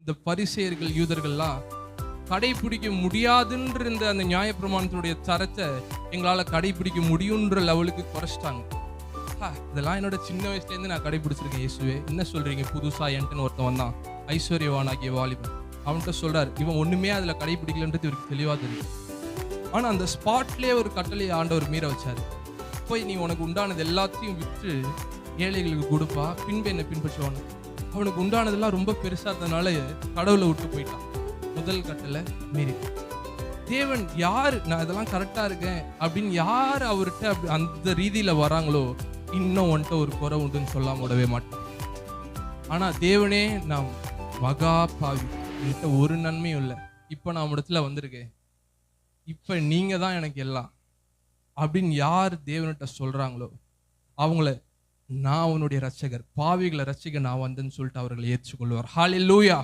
இந்த பரிசேயர்கள் யூதர்கள்லாம் கடைபிடிக்க முடியாதுன்ற இந்த அந்த நியாயப்பிரமாணத்தினுடைய தரத்தை எங்களால கடைபிடிக்க முடியுன்ற லெவலுக்கு குறைச்சிட்டாங்க. இதெல்லாம் என்னோட சின்ன வயசுலேருந்து நான் கடைபிடிச்சிருக்கேன். இயேசுவே என்ன சொல்றீங்க புதுசா என்கிட்ட ஒருத்தன் வந்தான், ஐஸ்வர்யவானாகிய வாலிபன். அவன்கிட்ட சொல்றாரு, இவன் ஒண்ணுமே அதுல கடைபிடிக்கலன்றது இவருக்கு தெளிவா தெரியும். ஆனா அந்த ஸ்பாட்லயே ஒரு கட்டளை ஆண்டவர் மீற வச்சாரு. போய் நீ உனக்கு உண்டானது எல்லாத்தையும் விற்று ஏழைகளுக்கு கொடுப்பா, பின்பு என்ன பின்பற்றுவான். அவனுக்கு உண்டானதெல்லாம் ரொம்ப பெருசா இருந்ததுனால கடவுளை விட்டு போயிட்டான். முதல் கட்டளை மீறி தேவன் யார் நான் இதெல்லாம் கரெக்டா இருக்கேன் அப்படின்னு யார் அவர்கிட்ட அப்படி அந்த ரீதியில வராங்களோ இன்னும் வந்துட்டு ஒரு குறை உண்டுன்னு சொல்லாம விடவே மாட்டேன். ஆனா தேவனே நான் மகா பாவி, என்கிட்ட ஒரு நன்மையும் இல்லை, இப்ப நான் இடத்துல வந்திருக்கேன், இப்ப நீங்க தான் எனக்கு எல்லாம் அப்படின்னு யார் தேவன்கிட்ட சொல்றாங்களோ அவங்கள நான் உன்னுடைய ரட்சகர், பாவிகளை ரட்சிக்க நான் வந்தேன்னு சொல்லிட்டு அவர்களை ஏற்றுக்கொள்வார். ஹல்லேலூயா.